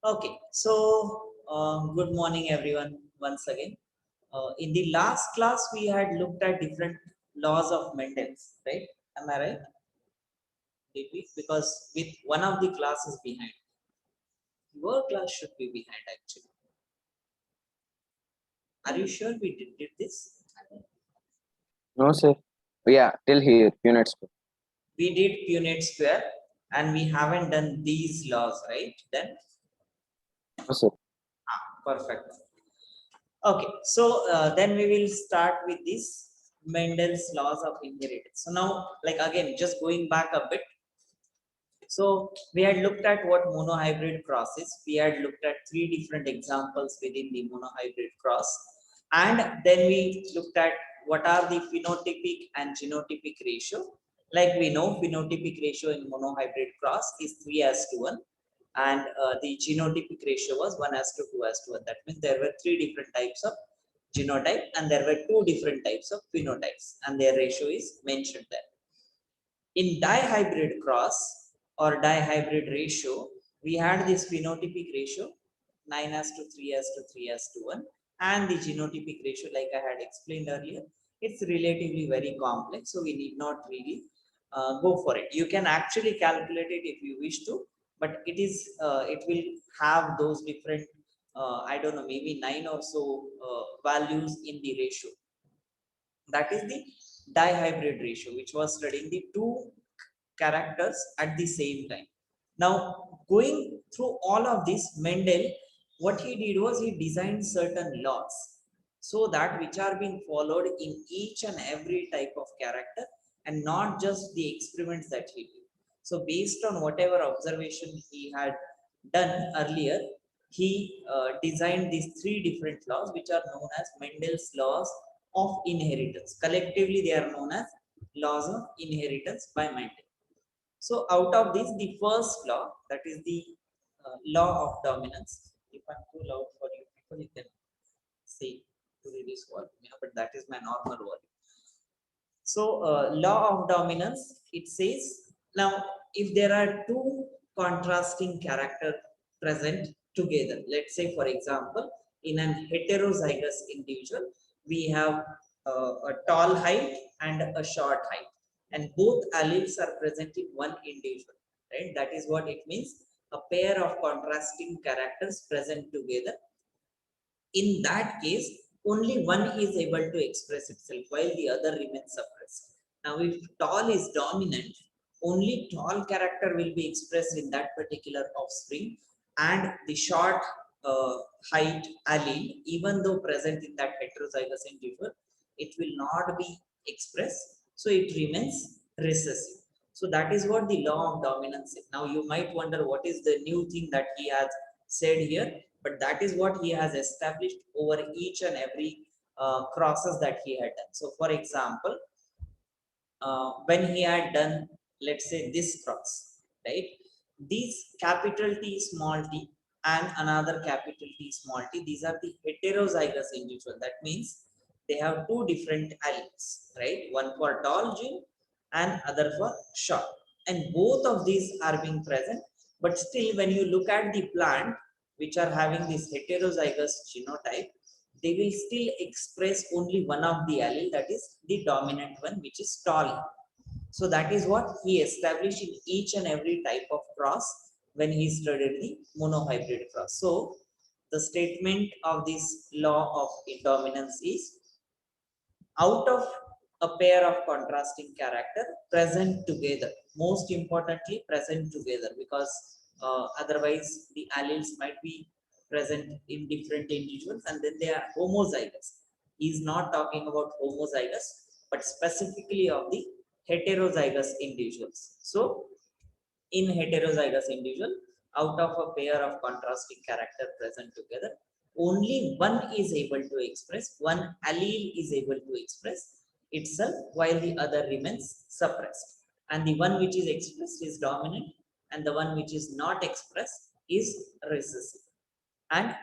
Okay, so good morning everyone once again. In the last class, we had looked at different laws of Mendel's, right? Am I right? Did we? Because with one of the classes behind, your class should be behind actually. Are you sure we did this? No, sir. Yeah, till here, units. We did Punnett square and we haven't done these laws, right? Then No, sir. perfect. Okay, so then we will start with this Mendel's laws of inheritance. So now, like again, just going back a bit. So we had looked at what monohybrid cross is. We had looked at three different examples within the monohybrid cross. And then we looked at what are the phenotypic and genotypic ratio. Like we know, phenotypic ratio in monohybrid cross is 3:1. And the genotypic ratio was 1:2:1. That means there were three different types of genotype and there were two different types of phenotypes. And their ratio is mentioned there. In dihybrid cross or dihybrid ratio, we had this phenotypic ratio 9:3:3:1 and the genotypic ratio, like I had explained earlier, it's relatively very complex, so we need not really go for it. You can actually calculate it if you wish to, but it will have those different I don't know, maybe 9 or so values in the ratio. That is the dihybrid ratio, which was studying the two characters at the same time. Now, going through all of this, Mendel, what he did was he designed certain laws so that which are being followed in each and every type of character and not just the experiments that he did. So, based on whatever observation he had done earlier, he designed these three different laws, which are known as Mendel's laws of inheritance. Collectively, they are known as laws of inheritance by Mendel. So out of this, the first law, that is the law of dominance. If I'm too loud for you people, you can see to reduce volume, but that is my normal volume. So law of dominance, it says, now if there are two contrasting character present together, let's say for example, in an heterozygous individual, we have a tall height and a short height, and both alleles are present in one individual, right? That is what it means, a pair of contrasting characters present together. In that case, only one is able to express itself while the other remains suppressed. Now, if tall is dominant, only tall character will be expressed in that particular offspring, and the short uh, height allele, even though present in that heterozygous individual, it will not be expressed. So it remains recessive. So that is what the law of dominance is. Now you might wonder what is the new thing that he has said here, but that is what he has established over each and every crosses that he had done. So for example, when he had done, let's say this cross, right? These capital T small t and another capital T small t, these are the heterozygous individual. That means they have two different alleles, right? One for tall gene and other for short. And both of these are being present, but still when you look at the plant, which are having this heterozygous genotype, they will still express only one of the allele, that is the dominant one, which is tall. So that is what he established in each and every type of cross when he studied the monohybrid cross. So the statement of this law of dominance is, out of a pair of contrasting character present together, most importantly present together, because otherwise the alleles might be present in different individuals and then they are homozygous. He is not talking about homozygous but specifically of the heterozygous individuals. So in heterozygous individual, out of a pair of contrasting character present together, only one is able to express, one allele is able to express itself while the other remains suppressed. And the one which is expressed is dominant and the one which is not expressed is recessive. And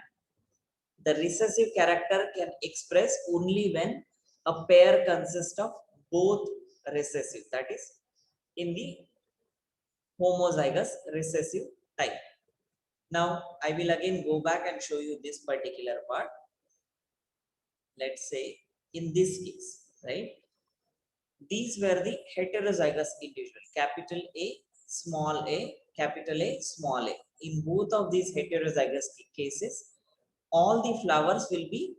the recessive character can express only when a pair consists of both recessive, that is in the homozygous recessive type. Now I will again go back and show you this particular part. Let's say in this case, right? These were the heterozygous individual, capital A, small a, capital A, small a. In both of these heterozygous cases, all the flowers will be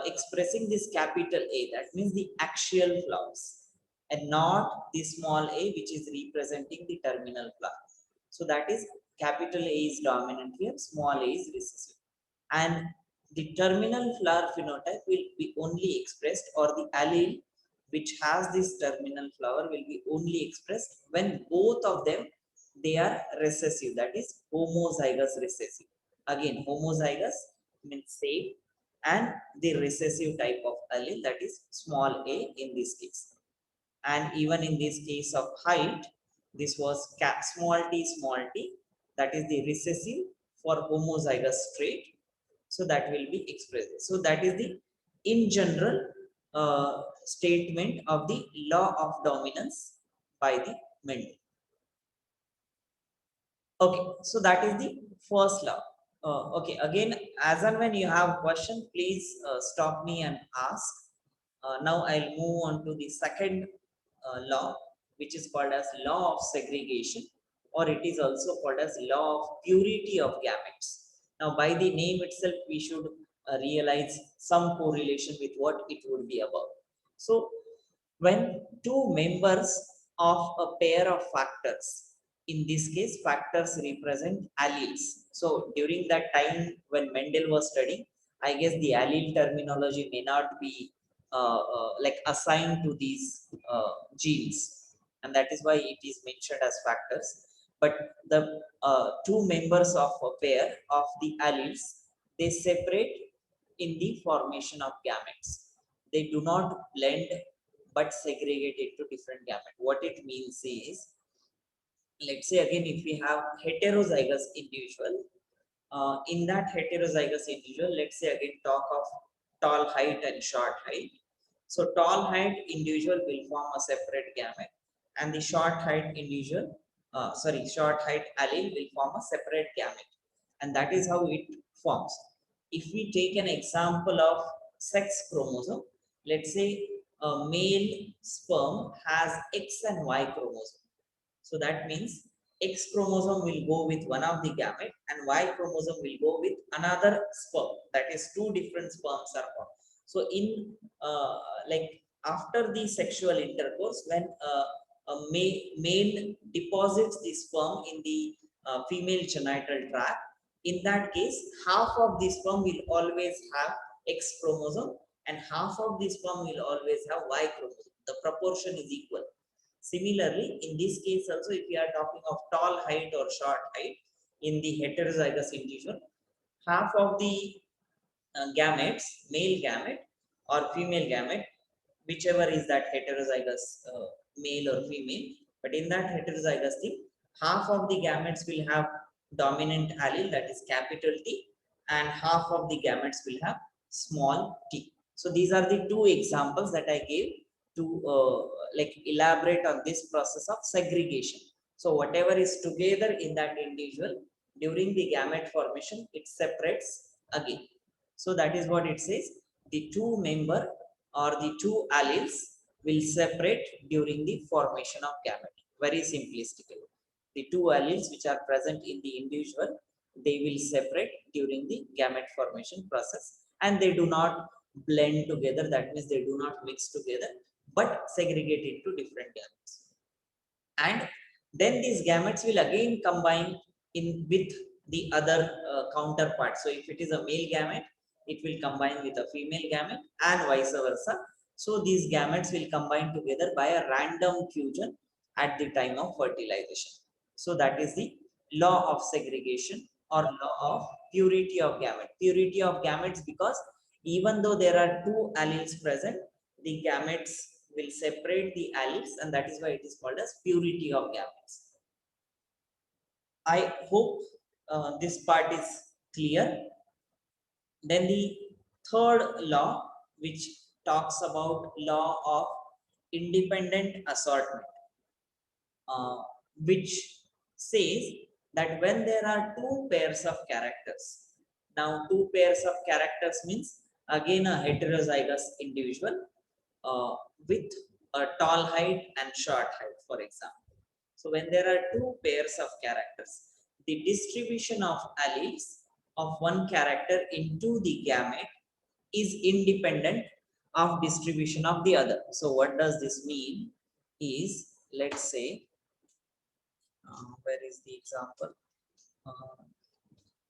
expressing this capital A, that means the axial flowers, and not the small a, which is representing the terminal flower. So that is capital A is dominant here, small a is recessive. And the terminal flower phenotype will be only expressed, or the allele which has this terminal flower will be only expressed when both of them they are recessive, that is homozygous recessive. Again, homozygous means same, and the recessive type of allele, that is small a in this case. And even in this case of height, this was small t, that is the recessive for homozygous trait. So that will be expressed. So that is the in general statement of the law of dominance by the Mendel. Okay, so that is the first law. Okay, again, as and when you have question, please stop me and ask. Now I'll move on to the second law, which is called as law of segregation, or it is also called as law of purity of gametes. Now, by the name itself, we should realize some correlation with what it would be about. So, when two members of a pair of factors, in this case, factors represent alleles. So, during that time when Mendel was studying, I guess the allele terminology may not be like assigned to these genes, and that is why it is mentioned as factors. But the two members of a pair of the alleles, they separate in the formation of gametes. They do not blend but segregate into different gametes. What it means is, let's say again, if we have heterozygous individual, in that heterozygous individual, let's say again talk of tall height and short height. So tall height individual will form a separate gamete, and the short height individual, short height allele will form a separate gamete, and that is how it forms. If we take an example of sex chromosome, let's say a male sperm has X and Y chromosome. So that means X chromosome will go with one of the gamete and Y chromosome will go with another sperm. That is, two different sperms are formed. So in like after the sexual intercourse, when a male deposits the sperm in the female genital tract, in that case, half of the sperm will always have X chromosome and half of the sperm will always have Y chromosome. The proportion is equal. Similarly, in this case also, if we are talking of tall height or short height in the heterozygous individual, half of the gametes, male gamete or female gamete, whichever is that heterozygous male or female, but in that heterozygous thing, half of the gametes will have dominant allele, that is capital T, and half of the gametes will have small t. So these are the two examples that I gave to like elaborate on this process of segregation. So whatever is together in that individual during the gamete formation, it separates again. So that is what it says. The two member or the two alleles will separate during the formation of gamete. Very simplistically, the two alleles which are present in the individual, they will separate during the gamete formation process, and they do not blend together. That means they do not mix together, but segregate into different gametes. And then these gametes will again combine in with the other counterpart. So if it is a male gamete, it will combine with a female gamete and vice versa. So these gametes will combine together by a random fusion at the time of fertilization. So that is the law of segregation or law of purity of gamete. Purity of gametes, because even though there are two alleles present, the gametes will separate the alleles, and that is why it is called as purity of gametes. I hope this part is clear. Then the third law, which talks about law of independent assortment. which says that when there are two pairs of characters, now two pairs of characters means again a heterozygous individual with a tall height and short height, for example. So when there are two pairs of characters, the distribution of alleles of one character into the gamete is independent of distribution of the other. So what does this mean is, let's say, where is the example?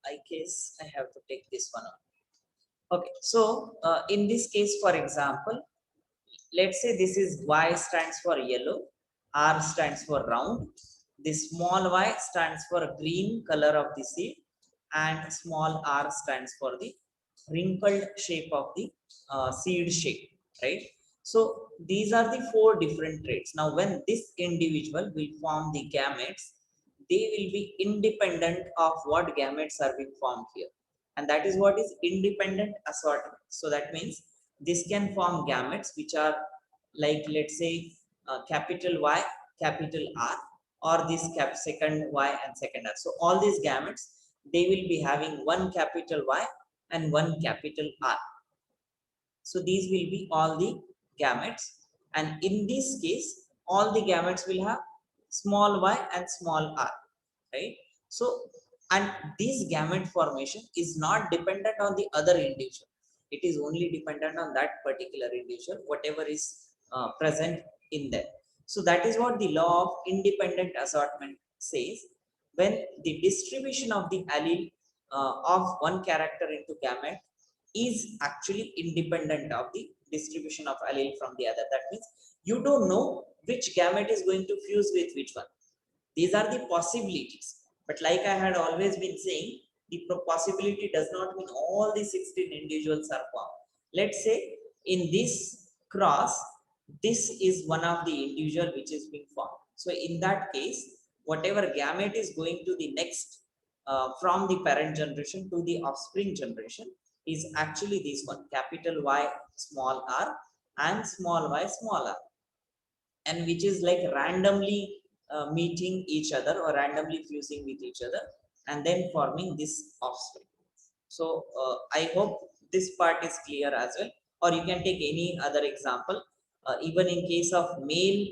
I guess I have to take this one on. Okay, so in this case, for example, let's say this is Y stands for yellow, R stands for round, the small y stands for green color of the seed, and small r stands for the wrinkled shape of the seed shape, right? So these are the four different traits. Now when this individual will form the gametes, they will be independent of what gametes are being formed here, and that is what is independent assortment. So that means this can form gametes which are like, let's say, capital Y, capital R, or this second Y and second R. So all these gametes, they will be having one capital Y and one capital R. So these will be all the gametes, and in this case, all the gametes will have small y and small r, right? So, and this gamete formation is not dependent on the other individual. It is only dependent on that particular individual, whatever is present in them. So that is what the law of independent assortment says. When the distribution of the allele of one character into gamete is actually independent of the distribution of allele from the other. That means you don't know which gamete is going to fuse with which one. These are the possibilities. But like I had always been saying, the possibility does not mean all the 16 individuals are formed. Let's say in this cross, this is one of the individual which is being formed. So in that case, whatever gamete is going to the next from the parent generation to the offspring generation is actually this one, capital Y small r and small y small r, and which is like randomly meeting each other or randomly fusing with each other and then forming this offspring. So I hope this part is clear as well, or you can take any other example, even in case of male,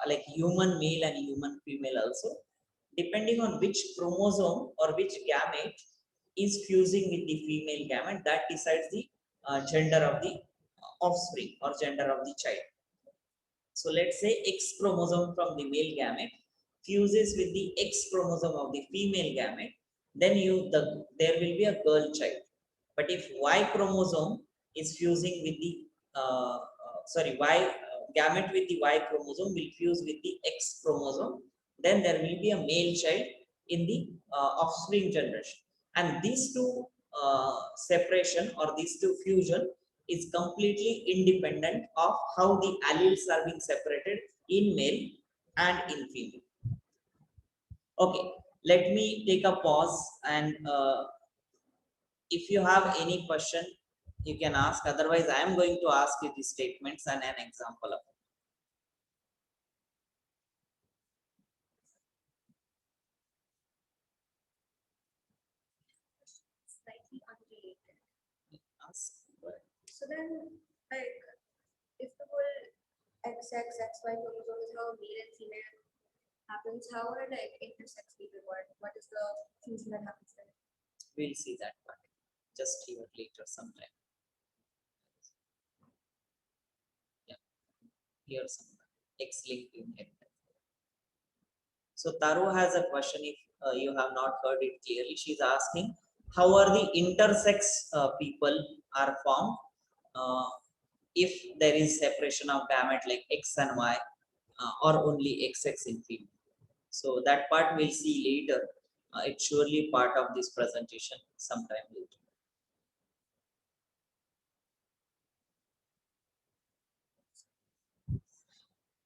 like human male and human female also, depending on which chromosome or which gamete is fusing with the female gamete, that decides the gender of the offspring or gender of the child. So let's say X chromosome from the male gamete fuses with the X chromosome of the female gamete, then there will be a girl child. But if Y chromosome is fusing with the Y gamete with the Y chromosome will fuse with the X chromosome, then there will be a male child in the offspring generation. And these two separation or these two fusion is completely independent of how the alleles are being separated in male and in female. Okay, let me take a pause, and if you have any question, you can ask. Otherwise, I am going to ask you the statements and an example of it. Slightly unrelated. Ask. So then, like, if the whole XY chromosome is how male and female happens, how would it like intersex people? What is the fusion that happens there? We'll see that part just here later sometime. Yeah, here somewhere. X-linked inheritance. So Taru has a question. If you have not heard it clearly, she's asking how are the intersex people are formed if there is separation of gamete like X and Y or only XX in female. So that part we'll see later. It's surely part of this presentation sometime later.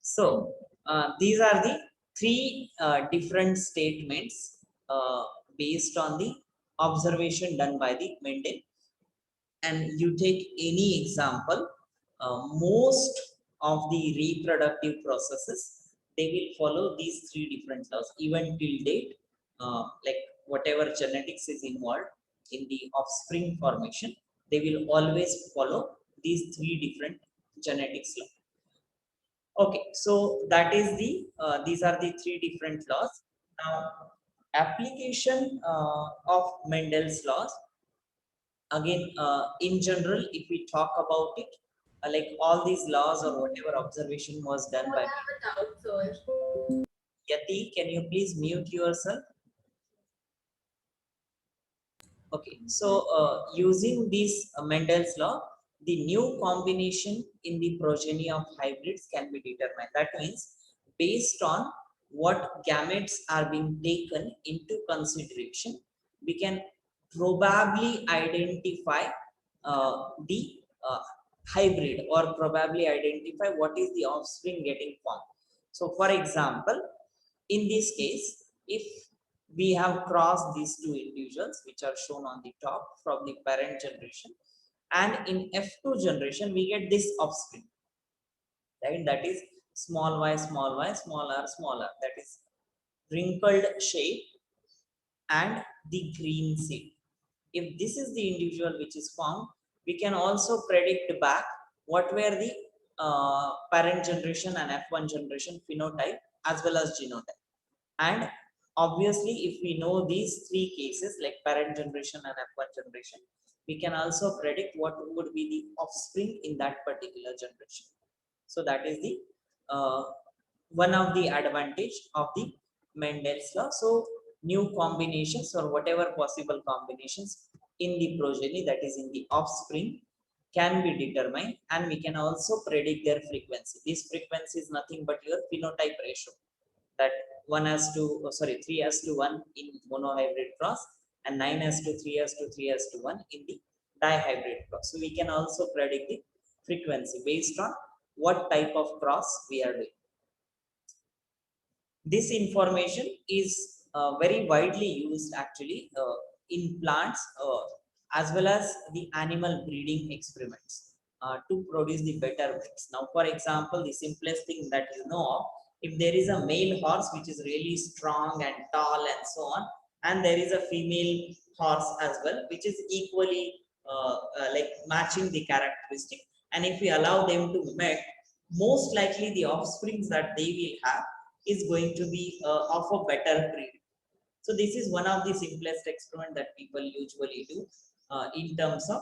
So these are the three different statements based on the observation done by the Mendel. And you take any example, most of the reproductive processes they will follow these three different laws even till date. Like whatever genetics is involved in the offspring formation, they will always follow these three different genetics laws. Okay, so that is the these are the three different laws. Now, application of Mendel's laws. Again, in general, if we talk about it, like all these laws or whatever observation was done by Yati, can you please mute yourself? Okay, so using this Mendel's law, the new combination in the progeny of hybrids can be determined. That means based on what gametes are being taken into consideration, we can probably identify the hybrid or probably identify what is the offspring getting formed. So, for example, in this case, if we have crossed these two individuals which are shown on the top from the parent generation, and in F2 generation we get this offspring, right? That is small y, small y, small r, that is wrinkled shape and the green seed. If this is the individual which is formed, we can also predict back what were the parent generation and F1 generation phenotype as well as genotype. And obviously, if we know these three cases like parent generation and F1 generation, we can also predict what would be the offspring in that particular generation. So that is the one of the advantage of the Mendel's law. So new combinations or whatever possible combinations in the progeny, that is in the offspring, can be determined, and we can also predict their frequency. This frequency is nothing but your phenotype ratio, that 3:1 in monohybrid cross and 9:3:3:1 in the dihybrid cross. So we can also predict the frequency based on what type of cross we are doing. This information is very widely used actually in plants as well as the animal breeding experiments to produce the better breeds. Now, for example, the simplest thing that you know of, if there is a male horse which is really strong and tall and so on, and there is a female horse as well which is equally like matching the characteristic, and if we allow them to mate, most likely the offsprings that they will have is going to be of a better breed. So this is one of the simplest experiment that people usually do in terms of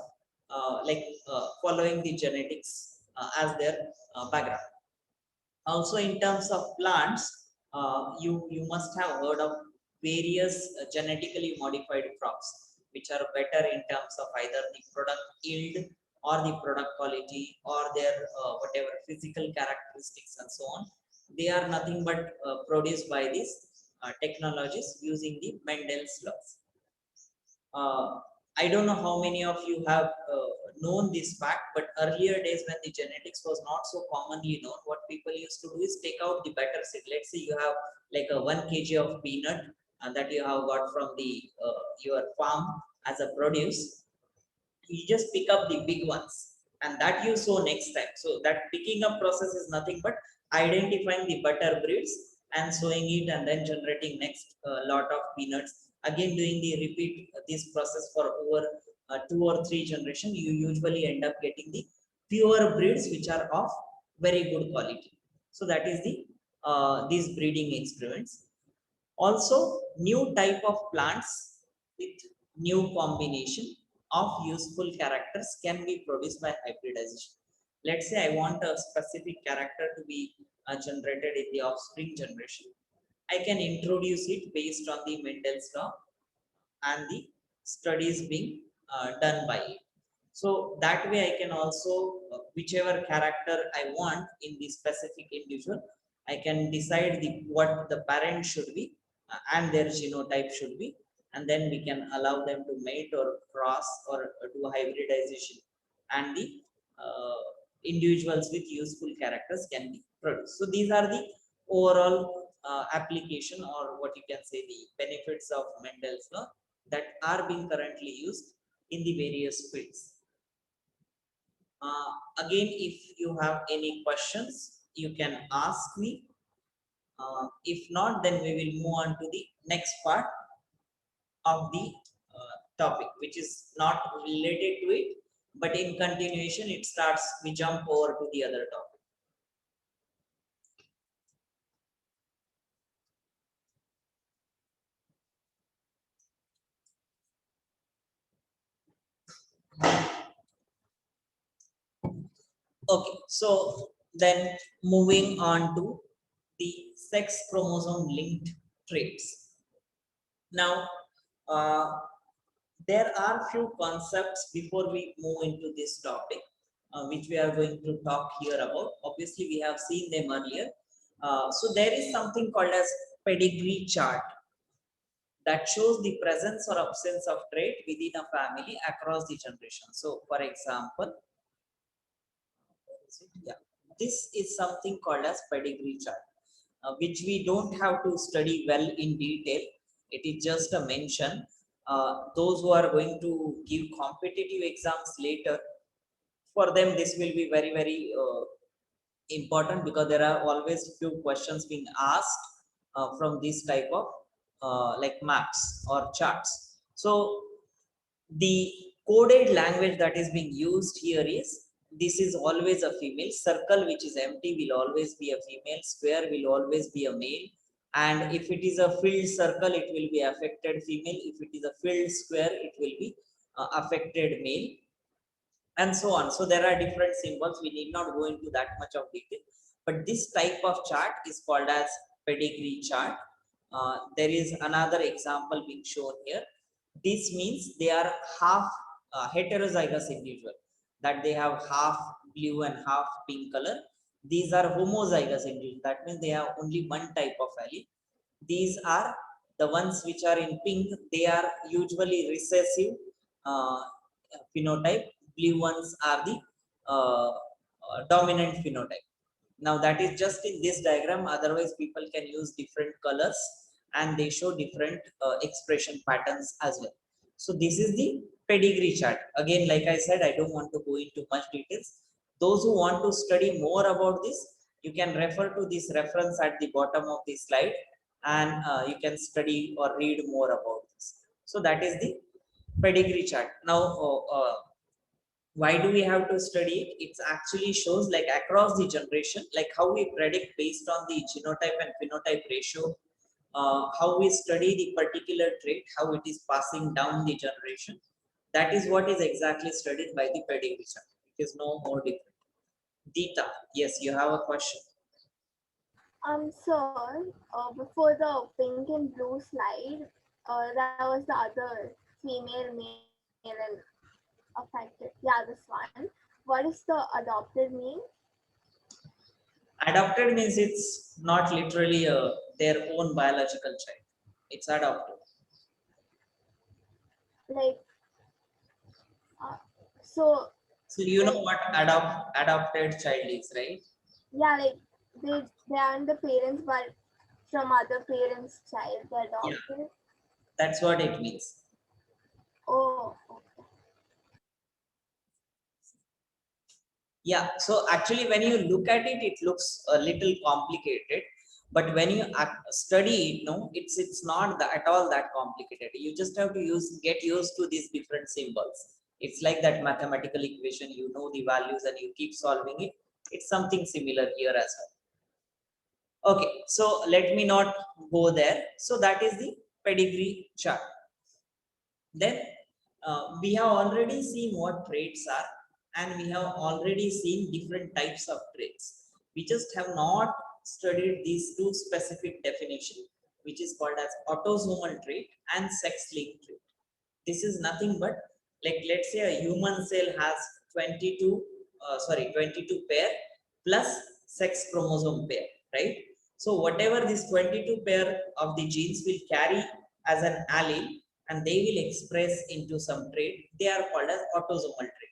following the genetics as their background. Also, in terms of plants, you must have heard of various genetically modified crops, which are better in terms of either the product yield or the product quality or their whatever physical characteristics and so on. They are nothing but produced by these technologies using the Mendel's laws. uh, I don't know how many of you have known this fact, but earlier days when the genetics was not so commonly known, what people used to do is take out the better seed. Let's say you have like a 1 kg of peanut that you have got from the your farm as a produce. You just pick up the big ones and that you sow next time. So that picking up process is nothing but identifying the better breeds and sowing it and then generating next lot of peanuts. Again, doing the repeat this process for over 2 or 3 generations, you usually end up getting the pure breeds which are of very good quality. So that is the these breeding experiments. Also, new type of plants with new combination of useful characters can be produced by hybridization. Let's say I want a specific character to be generated in the offspring generation. I can introduce it based on the Mendel's law and the studies being done by it. So that way I can also, whichever character I want in the specific individual, I can decide what the parent should be and their genotype should be, and then we can allow them to mate or cross or do hybridization, and the uh, individuals with useful characters can be produced. So these are the overall application, or what you can say, the benefits of Mendel's law that are being currently used in the various fields. Again, if you have any questions, you can ask me. If not, then we will move on to the next part of the topic, which is not related to it, but in continuation, it starts, we jump over to the other topic. Okay, so then moving on to the sex chromosome linked traits. Now, there are few concepts before we move into this topic, which we are going to talk here about. Obviously, we have seen them earlier. So there is something called as pedigree chart that shows the presence or absence of trait within a family across the generation. So, for example, yeah, this is something called as pedigree chart, which we don't have to study well in detail. It is just a mention. Those who are going to give competitive exams later, for them this will be very, very important, because there are always few questions being asked from this type of like maps or charts. So the coded language that is being used here is, this is always a female. Circle which is empty will always be a female. Square will always be a male. And if it is a filled circle, it will be affected female. If it is a filled square, it will be affected male, and so on. So there are different symbols. We need not go into that much of detail. But this type of chart is called as pedigree chart. There is another example being shown here. This means they are half heterozygous individual, that they have half blue and half pink color. These are homozygous individuals. That means they have only one type of allele. These are the ones which are in pink. They are usually recessive uh, phenotype. Blue ones are the dominant phenotype. Now that is just in this diagram, otherwise people can use different colors and they show different expression patterns as well. So this is the pedigree chart. Again, like I said, I don't want to go into much details. Those who want to study more about this, you can refer to this reference at the bottom of the slide, and you can study or read more about this. So that is the pedigree chart. Now, why do we have to study it? It actually shows, like, across the generation, like how we predict based on the genotype and phenotype ratio, how we study the particular trait, how it is passing down the generation. That is what is exactly studied by the pedigree chart. It is no more different. Deeta, yes, you have a question. Sir, before the pink and blue slide, that was the other female, male, and affected. Yeah, this one. What is the adopted mean? Adopted means it's not literally their own biological child. It's adopted. Like, so, So you know like, what adopted child is, right? yeah, like they aren't the parents, but from other parents' child, they Yeah, adopted. that's what it means. Oh, okay. Yeah, so actually when you look at it, it looks a little complicated, but when you study it, no, it's not at all that complicated. You just have to get used to these different symbols. It's like that mathematical equation, you know the values and you keep solving it. It's something similar here as well. Okay, so let me not go there. So that is the pedigree chart. Then we have already seen what traits are, and we have already seen different types of traits. We just have not studied these two specific definitions, which is called as autosomal trait and sex-linked trait. This is nothing but, like, let's say a human cell has 22 pair plus sex chromosome pair, right? So whatever this 22 pair of the genes will carry as an allele, and they will express into some trait, they are called as autosomal trait.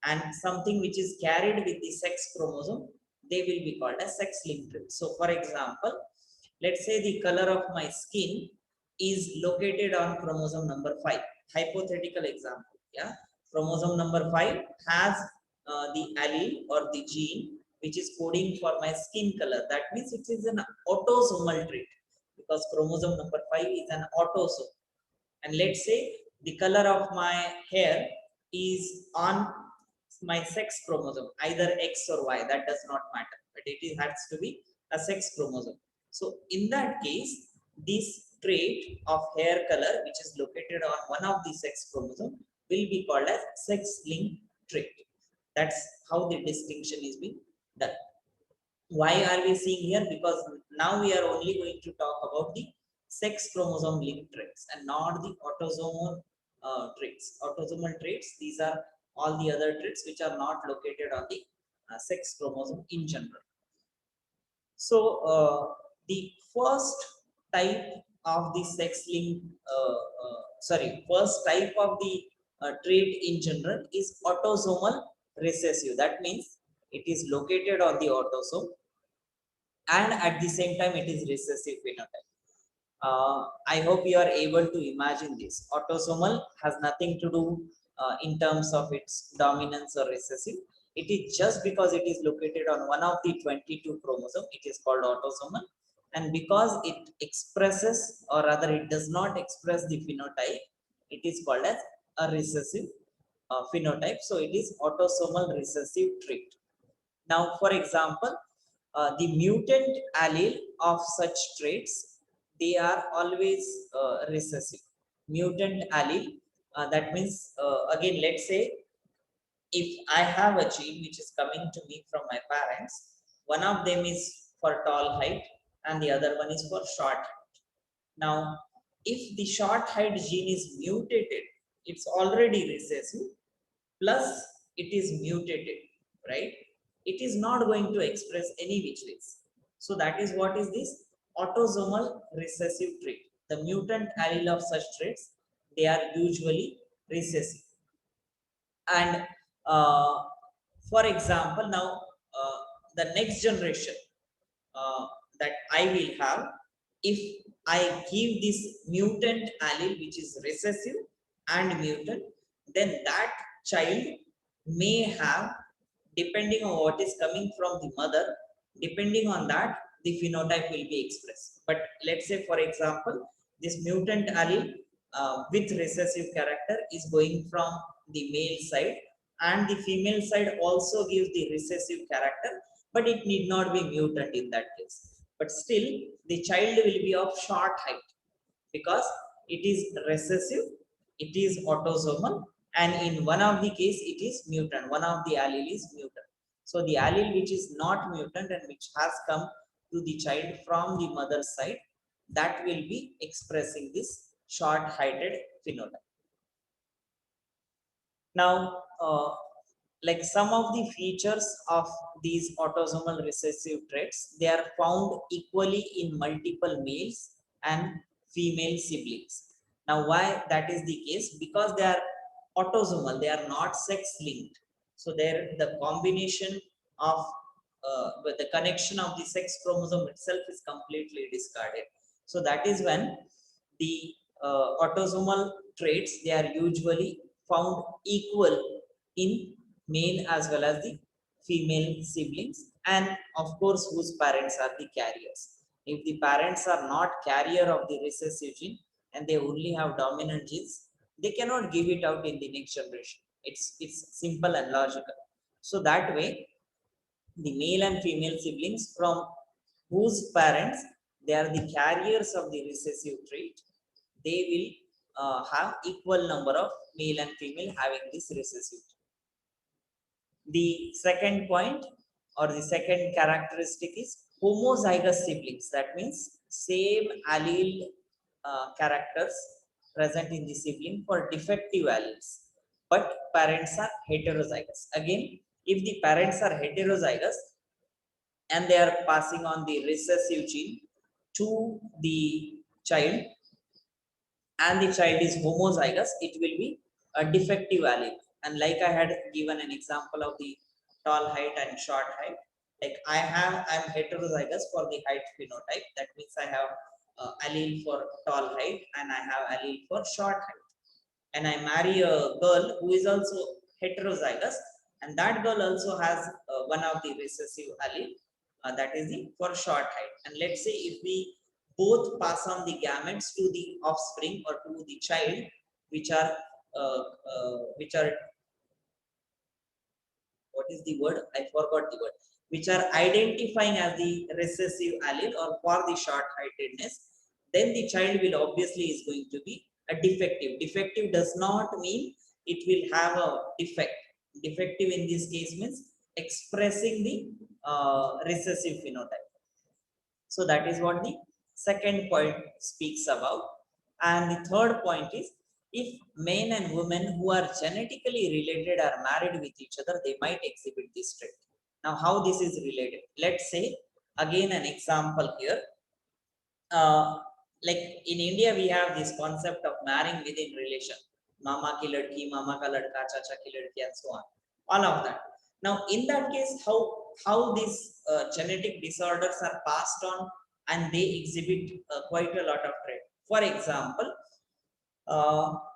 And something which is carried with the sex chromosome, they will be called as sex-linked trait. So for example, let's say the color of my skin is located on chromosome number 5. Hypothetical example, yeah. Chromosome number 5 has the allele or the gene which is coding for my skin color. That means it is an autosomal trait because chromosome number 5 is an autosome. And let's say the color of my hair is on my sex chromosome, either X or Y, that does not matter, but has to be a sex chromosome. So in that case, this trait of hair color, which is located on one of the sex chromosome, will be called as sex-linked trait. That's how the distinction is being done. Why are we seeing here? Because now we are only going to talk about the sex chromosome linked traits and not the autosomal traits. Autosomal traits, these are all the other traits which are not located on the sex chromosome in general. So the first type of the sex linked, first type of the trait in general is autosomal recessive. That means it is located on the autosome and at the same time it is recessive phenotype. I hope you are able to imagine this. Autosomal has nothing to do in terms of its dominance or recessive. It is just because it is located on one of the 22 chromosome, it is called autosomal. And because it expresses, or rather it does not express the phenotype, it is called as a recessive phenotype. So it is autosomal recessive trait. Now, for example, the mutant allele of such traits, they are always recessive. Mutant allele, that means, again, let's say, if I have a gene which is coming to me from my parents, one of them is for tall height and the other one is for short height. Now, if the short height gene is mutated, it's already recessive, plus it is mutated, right? It is not going to express any which ways. So that is what is this autosomal recessive trait. The mutant allele of such traits, they are usually recessive. And for example, now the next generation that I will have, if I give this mutant allele which is recessive and mutant, then that child may have, depending on what is coming from the mother, depending on that, the phenotype will be expressed. But let's say, for example, this mutant allele with recessive character is going from the male side, and the female side also gives the recessive character, but it need not be mutant in that case. But still, the child will be of short height because it is recessive, it is autosomal, and in one of the case it is mutant. One of the allele is mutant. So the allele which is not mutant and which has come to the child from the mother's side, that will be expressing this short-heighted phenotype. Now, like some of the features of these autosomal recessive traits, they are found equally in multiple males and female siblings. Now, why that is the case? Because they are autosomal, they are not sex linked. So there, the combination of the connection of the sex chromosome itself is completely discarded. So that is when the autosomal traits, they are usually found equal in male as well as the female siblings, and of course whose parents are the carriers. If the parents are not carrier of the recessive gene and they only have dominant genes, they cannot give it out in the next generation. It's simple and logical. So that way, the male and female siblings from whose parents they are the carriers of the recessive trait, they will have equal number of male and female having this recessive trait. The second point or the second characteristic is homozygous siblings. That means same allele characters present in the sibling for defective alleles, but parents are heterozygous. Again, if the parents are heterozygous and they are passing on the recessive gene to the child, and the child is homozygous, it will be a defective allele. And like I had given an example of the tall height and short height, like I'm heterozygous for the height phenotype. That means I have allele for tall height and I have allele for short height. And I marry a girl who is also heterozygous, and that girl also has one of the recessive allele, that is the for short height. And let's say if we both pass on the gametes to the offspring or to the child, which are what is the word? I forgot the word. Which are identifying as the recessive allele or for the short-heightedness, then the child will obviously is going to be a defective. Defective does not mean it will have a defect. Defective in this case means expressing the recessive phenotype. So that is what the second point speaks about. And the third point is, if men and women who are genetically related are married with each other, they might exhibit this trait. Now, how this is related? Let's say, again, an example here. Like in India, we have this concept of marrying within relation. Mama ki ladki, mama ka ladka, chacha ki ladki, and so on. All of that. Now, in that case, how these genetic disorders are passed on and they exhibit quite a lot of trait. For example,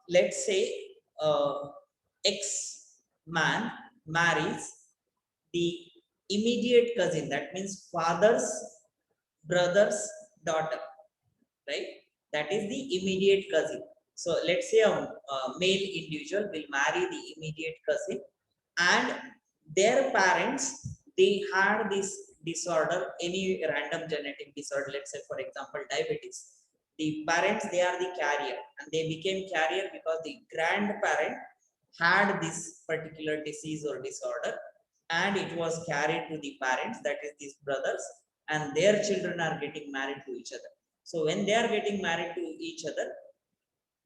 let's say X man marries the immediate cousin, that means father's brother's daughter, right? That is the immediate cousin. So let's say a male individual will marry the immediate cousin, and their parents, they had this disorder, any random genetic disorder, let's say for example diabetes. The parents, they are the carrier, and they became carrier because the grandparent had this particular disease or disorder, and it was carried to the parents, that is these brothers, and their children are getting married to each other. So when they are getting married to each other,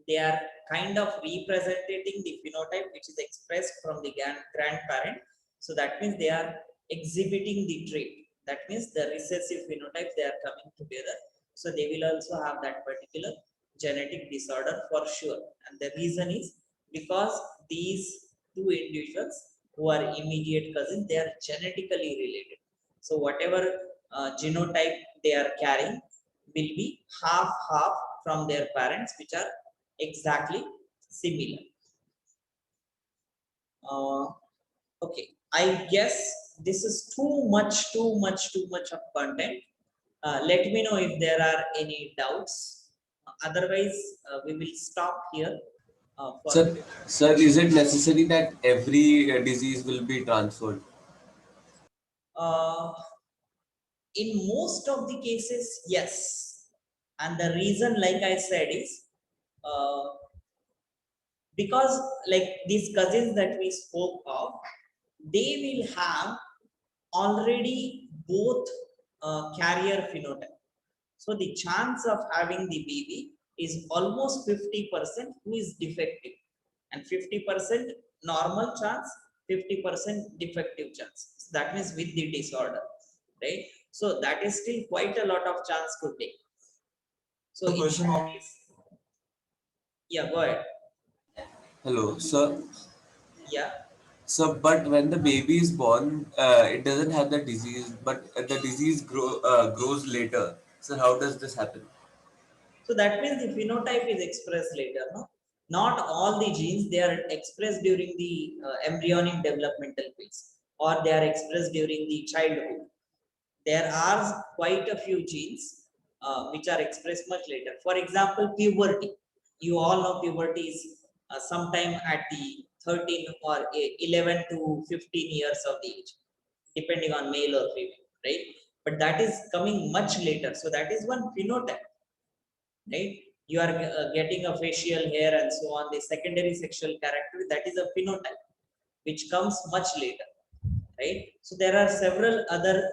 they are kind of representing the phenotype which is expressed from the grandparent. So that means they are exhibiting the trait. That means the recessive phenotype, they are coming together. So they will also have that particular genetic disorder for sure. And the reason is because these two individuals who are immediate cousins, they are genetically related. So whatever genotype they are carrying will be half from their parents, which are exactly similar. Okay, I guess this is too much of content. Let me know if there are any doubts. Otherwise, we will stop here. Sir, is it necessary that every disease will be transferred? Uh, in most of the cases, yes. And the reason, like I said, is because like these cousins that we spoke of, they will have already both carrier phenotype. So the chance of having the baby is almost 50% who is defective, and 50% normal chance, 50% defective chance. So that means with the disorder, right? So that is still quite a lot of chance to take. So in that case, yeah, go ahead. Hello, sir. Yeah. So, but when the baby is born, it doesn't have the disease, but the disease grows later. So, how does this happen? So that means the phenotype is expressed later, no? Not all the genes, they are expressed during the embryonic developmental phase, or they are expressed during the childhood. There are quite a few genes which are expressed much later. For example, puberty. You all know puberty is sometime at the 13 or 11 to 15 years of the age, depending on male or female, right? But that is coming much later. So that is one phenotype, right? You are getting a facial hair and so on. The secondary sexual character, that is a phenotype which comes much later, right? So there are several other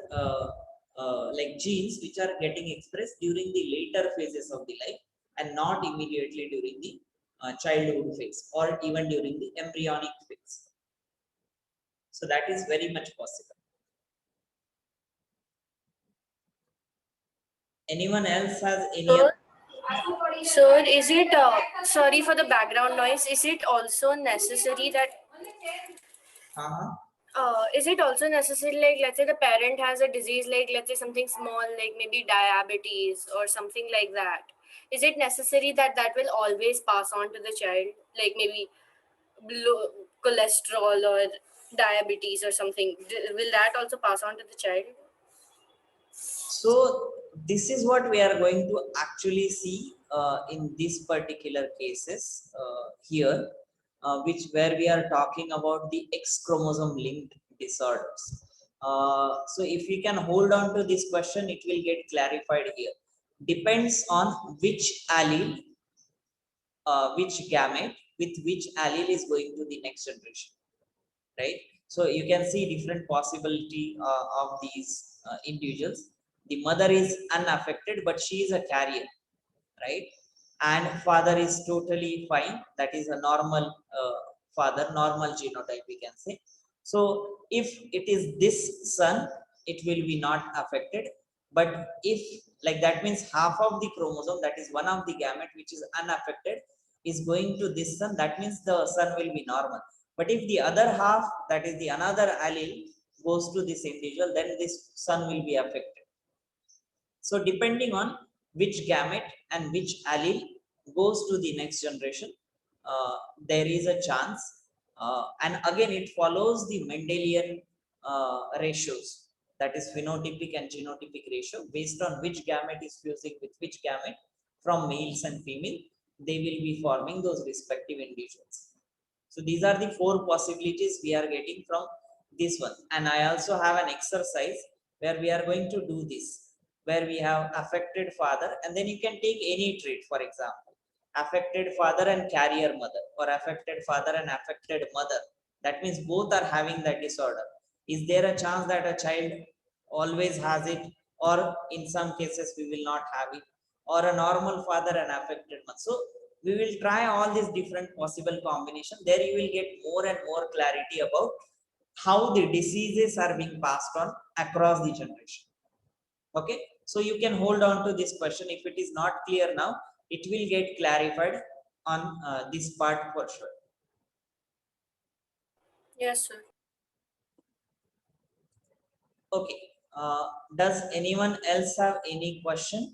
like genes which are getting expressed during the later phases of the life and not immediately during the childhood phase or even during the embryonic phase. So that is very much possible. Anyone else has any Sir, other? sir, is it, sorry for the background noise, is it also necessary that, is it also necessary, like, let's say the parent has a disease, like, let's say something small, like maybe diabetes or something like that. Is it necessary that that will always pass on to the child, like maybe cholesterol or diabetes or something, will that also pass on to the child? So this is what we are going to actually see in these particular cases here, which where we are talking about the X chromosome linked disorders. So if we can hold on to this question, it will get clarified here. Depends on which allele, which gamete with which allele is going to the next generation, right? So you can see different possibility of these individuals. The mother is unaffected, but she is a carrier, right? And father is totally fine. That is a normal father, normal genotype, we can say. So if it is this son, it will be not affected. But if like that means half of the chromosome, that is one of the gamete which is unaffected, is going to this son, that means the son will be normal. But if the other half, that is the another allele, goes to this individual, then this son will be affected. So depending on which gamete and which allele goes to the next generation, there is a chance. And again, it follows the Mendelian ratios, that is phenotypic and genotypic ratio, based on which gamete is fusing with which gamete from males and female, they will be forming those respective individuals. So these are the 4 possibilities we are getting from this one. And I also have an exercise where we are going to do this, where we have affected father, and then you can take any trait, for example, affected father and carrier mother, or affected father and affected mother. That means both are having that disorder. Is there a chance that a child always has it, or in some cases we will not have it, or a normal father and affected mother? So we will try all these different possible combination. There you will get more and more clarity about how the diseases are being passed on across the generation. Okay, so you can hold on to this question. If it is not clear now, it will get clarified on this part for sure. Yes, sir. Okay, does anyone else have any question?